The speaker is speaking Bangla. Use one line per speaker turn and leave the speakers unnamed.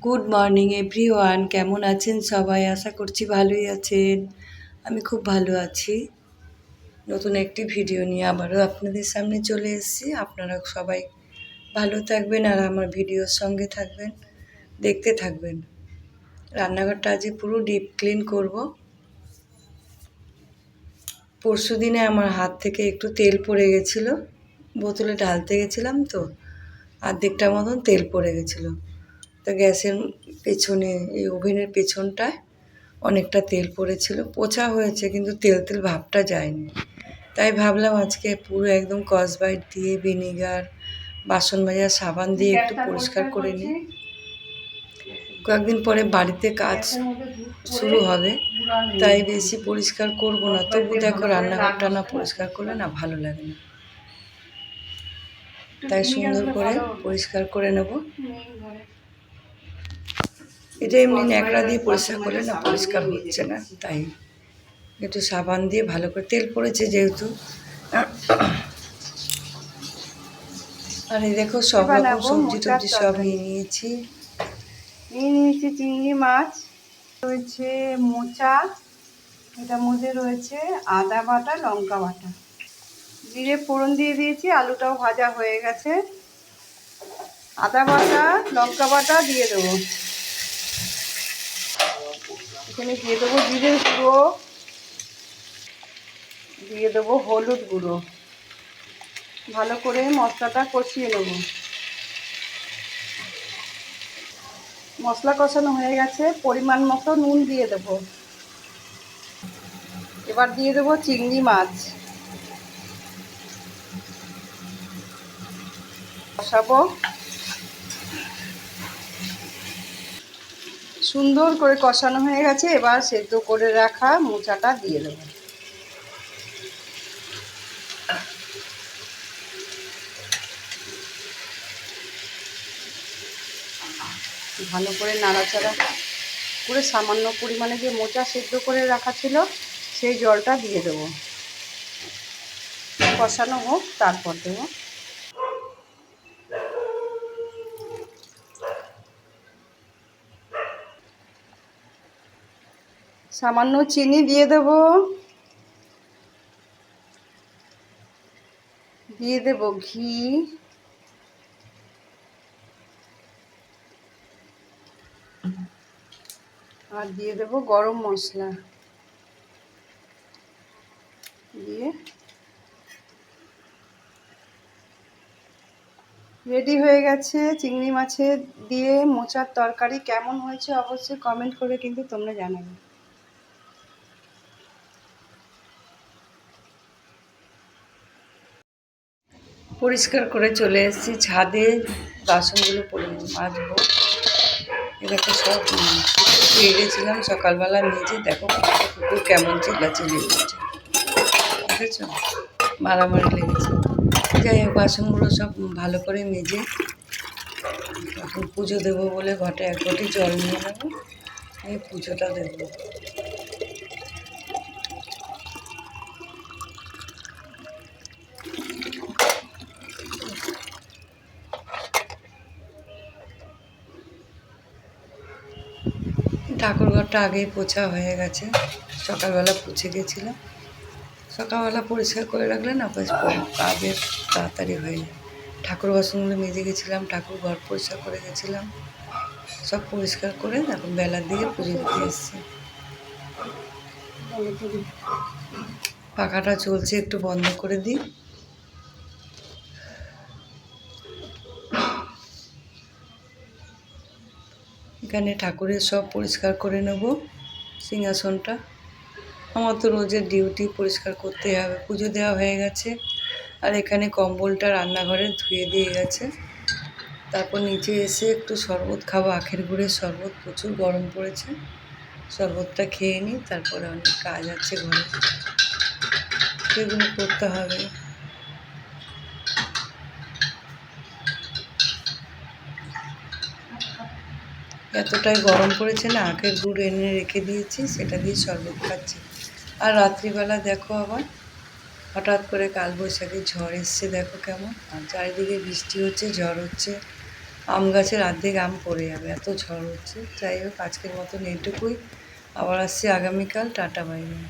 গুড মর্নিং এভরিওয়ান, কেমন আছেন সবাই? আশা করছি ভালোই আছেন। আমি খুব ভালো আছি। নতুন একটি ভিডিও নিয়ে আবারও আপনাদের সামনে চলে এসেছি। আপনারা সবাই ভালো থাকবেন আর আমার ভিডিওর সঙ্গে থাকবেন, দেখতে থাকবেন। রান্নাঘরটা আজ পুরো ডিপ ক্লিন করব। পরশু দিনে আমার হাত থেকে একটু তেল পড়ে গেছিলো, বোতলে ঢালতে গেছিলাম তো অর্ধেকটার মতন তেল পড়ে গেছিলো। তা গ্যাসের পেছনে, এই ওভেনের পেছনটায় অনেকটা তেল পড়েছিল। পোছা হয়েছে কিন্তু তেল তেল ভাবটা যায়নি। তাই ভাবলাম আজকে পুরো একদম স্কচব্রাইট দিয়ে, ভিনিগার, বাসন মাজার সাবান দিয়ে একটু পরিষ্কার করে নিই। কয়েকদিন পরে বাড়িতে কাজ শুরু হবে, তাই বেশি পরিষ্কার করব না। তবু দেখো রান্নাঘরটা না পরিষ্কার করলে না ভালো লাগে না, তাই সুন্দর করে পরিষ্কার করে নেব। এটা এমনি ন্যাকড়া দিয়ে পরিষ্কার করলে না পরিষ্কার হচ্ছে না, তাই একটু সাবান দিয়ে ভালো করে, তেল পড়েছে যেহেতু। আর এই দেখো সব রকম সবজি টবজি সব নিয়ে নিয়েছি।
চিংড়ি মাছ রয়েছে, মোচা, এটার মধ্যে রয়েছে আদা বাটা, লঙ্কা বাটা, জিরে ফোড়ন দিয়ে দিয়েছি। আলুটাও ভাজা হয়ে গেছে। আদা বাটা, লঙ্কা বাটা দিয়ে দেবো। এখানে দিয়ে দেবো জিরের গুঁড়ো, দিয়ে দেবো হলুদ গুঁড়ো। ভালো করে মশলাটা কষিয়ে নেব। মশলা কষানো হয়ে গেছে, পরিমাণ মতো নুন দিয়ে দেবো। এবার দিয়ে দেবো চিংড়ি মাছ, কষাবো। সুন্দর করে কষানো হয়ে গেছে। এবার সেদ্ধ করে রাখা মোচাটা দিয়ে দেবো। ভালো করে নাড়াচাড়া করে সামান্য পরিমাণে যে মোচা সেদ্ধ করে রাখা ছিল সেই জলটা দিয়ে দেবো। কষানো হোক, তারপর দেবো। সামান্য চিনি দিয়ে দেবো। দিয়ে দেবো ঘি, আর দিয়ে দেবো গরম মশলা। দিয়ে রেডি হয়ে গেছে চিংড়ি মাছের দিয়ে মোচার তরকারি। কেমন হয়েছে অবশ্যই কমেন্ট করে কিন্তু তোমরা জানাবে।
পরিষ্কার করে চলে এসেছি ছাদে, বাসনগুলো মাজবো। এটাকে সব ধুয়ে গেছিলাম সকালবেলা মেজে। দেখো কুকুর কেমন চিল্লাচিল্লি করছে, বুঝেছো? মারামারি লেগেছে। যাই হোক, বাসনগুলো সব ভালো করে মেজে এখন পুজো দেবো বলে ঘটে এক ঘটি জল নিয়ে নেবো, এই পুজোটা দেবো। ঠাকুরঘরটা আগেই পোছা হয়ে গেছে, সকালবেলা পুছে গেছিলাম। সকালবেলা পরিষ্কার করে রাখলে না কাজের তাড়াতাড়ি হয়ে যায়। ঠাকুর বাসনগুলো মেজে গেছিলাম, ঠাকুর ঘর পরিষ্কার করে গেছিলাম, সব পরিষ্কার করে এখন বেলার দিকে পুজো দিতে এসেছি। পাখাটা চলছে, একটু বন্ধ করে দিই। এখানে ঠাকুরের সব পরিষ্কার করে নেব, সিংহাসনটা। আমার তো রোজের ডিউটি, পরিষ্কার করতেই হবে। পুজো দেওয়া হয়ে গেছে। আর এখানে কম্বলটা রান্নাঘরে ধুয়ে দিয়ে গেছে। তারপর নিচে এসে একটু শরবত খাবো, আখের গুড়ের শরবত, প্রচুর গরম পড়েছে। শরবতটা খেয়ে নিই, তারপরে অনেক কাজ আছে ঘরে, সেগুলো করতে হবে। এতটাই গরম পড়েছে না, আখের গুড় এনে রেখে দিয়েছি, সেটা দিয়ে শরবত খাচ্ছি। আর রাত্রিবেলা দেখো আবার হঠাৎ করে কালবৈশাখী ঝড় এসছে, দেখো কেমন। আর চারিদিকে বৃষ্টি হচ্ছে, ঝড় হচ্ছে, আম গাছের অর্ধেক আম পড়ে যাবে, এত ঝড় হচ্ছে। যাই হোক, আজকের মতন এইটুকুই। আবার আসছি আগামীকাল। Tata, bye bye.